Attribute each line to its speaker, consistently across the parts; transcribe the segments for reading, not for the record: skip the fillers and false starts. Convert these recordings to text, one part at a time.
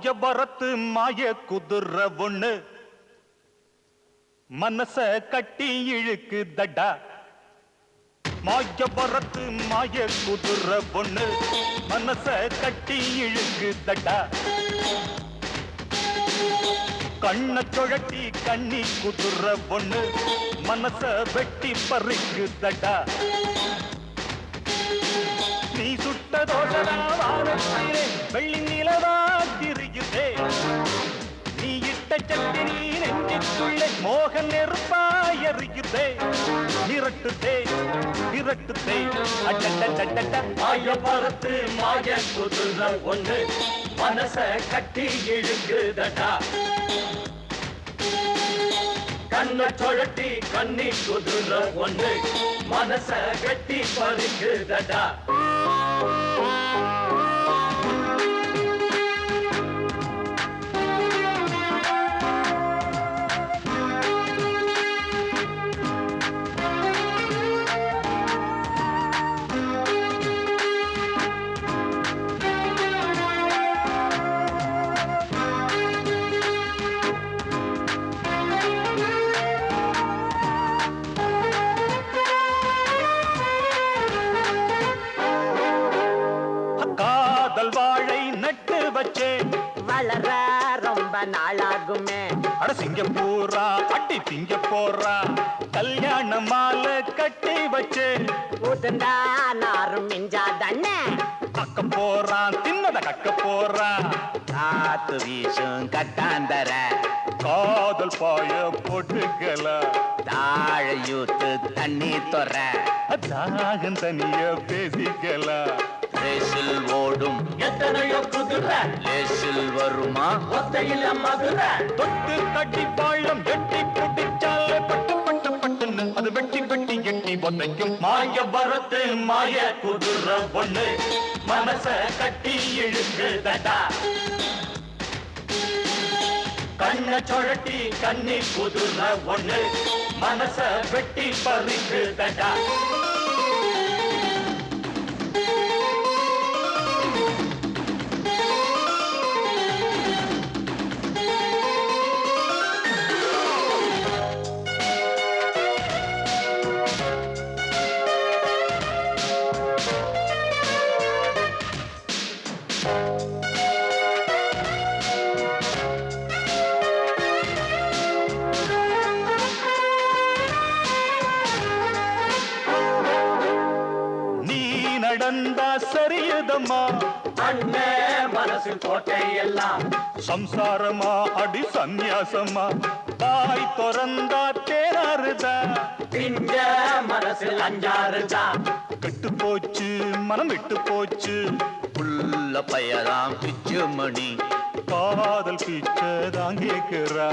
Speaker 1: மாயபரத்து மாய குதிர ஒண்ணு மனச கட்டி இழுக்கு தடா. மாயபரத்து மாய குதிர ஒண்ணு மனச கட்டி இழுக்கு தடா. கண்ண சுழட்டி கண்ணி குதிர ஒண்ணு மனச வெட்டி பறிக்கு தடா. நீ சுட்ட தோசடா வானத்திலே வெள்ளி நிலவா திரியுதே. நீ இட்ட சட்டி நீ நெஞ்சுக்குள்ளே மோக நெருப்பா எரியுதே. மிரட்டுதே மிரட்டுதே அடடடடட.
Speaker 2: மாயபரத்து மாய குதிர ஒண்ணு மனச கட்டி இழுக்குதடா. கண்ண சுழட்டி கண்ணி குதிர ஒண்ணு மனச வெட்டி பறிக்குதடா.
Speaker 1: வாழை நட்டு வச்சே
Speaker 3: வளர ரொம்ப நாளாகுமே.
Speaker 1: அட சிங்கப்பூரா அட்டி திங்க போறா. கல்யாண மாலை கட்டி வச்சே
Speaker 3: ஊத்துண்டா நாரும் மிஞ்சா தண்ணே.
Speaker 1: கக்க போறான் தின்னத கக்க போறான்.
Speaker 3: காத்து வீசும் கட்டாந்தர
Speaker 1: காதல் பாய போட்டுக்கல.
Speaker 3: தாழையூத்து தண்ணி தொற
Speaker 1: தாகம் தனிய பேசிக்கல.
Speaker 3: ரேசில் ஓடும்
Speaker 2: எத்தனையோ குதிரை
Speaker 3: லேசில் வருமா
Speaker 2: ஒத்தையில மதுரை.
Speaker 1: தொட்டு கட்டி பாழம் எட்டி புட்டிச்சால பட்டு பட்டு பட்டுன்னு அது வெட்டி வெட்டி எட்டி ஒன்னைக்கும்.
Speaker 2: மாயபரத்து மாய குதிர ஒண்ணு மனச கட்டி இழுக்குதடா. கண்ண சுழட்டி கண்ணி குதிர ஒண்ணு மனச வெட்டி பறிக்குதடா.
Speaker 1: நடந்தா சரியுதம்மா
Speaker 2: அண்ணே மனசு கோட்டை எல்லாம்
Speaker 1: சம்சாரமா அடி சந்நியாசமா. தாய் திறந்தா தேராருதா
Speaker 2: பிஞ்ச மனசு அஞ்சாறுதா.
Speaker 1: கெட்டு போச்சு மனம் விட்டு போச்சு.
Speaker 3: புள்ள பயலாம் பிச்சு மணி
Speaker 1: காதல் பிச்சதான் கேக்குறா.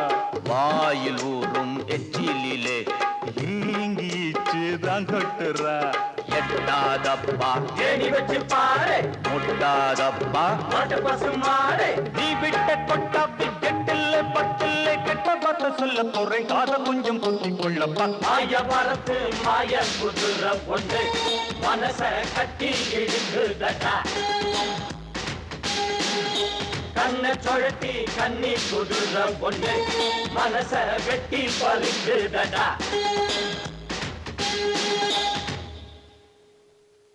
Speaker 3: வாயில் ஊறும் எச்சிலே
Speaker 1: ஈங்கிச்சுதான் கட்டுறா.
Speaker 3: எட்டாதப்பா
Speaker 2: தேடி வச்சு பாரு
Speaker 3: முட்டாதப்பா
Speaker 2: மாட்டு பசு மாடு.
Speaker 1: நீ விட்ட கொட்டா விக்கெட்டில்ல பட்டில்ல கெட்ட பார்த்த சொல்ல போறேன். காத கொஞ்சம் பொத்தி கொள்ளப்பா.
Speaker 2: மாயபரத்து மாய குதிர ஒண்ணு மனச கட்டி இழுக்குதடா. கண்ண சுழட்டி கண்ணி குதிர ஒண்ணு மனச வெட்டி பறிக்குதடா.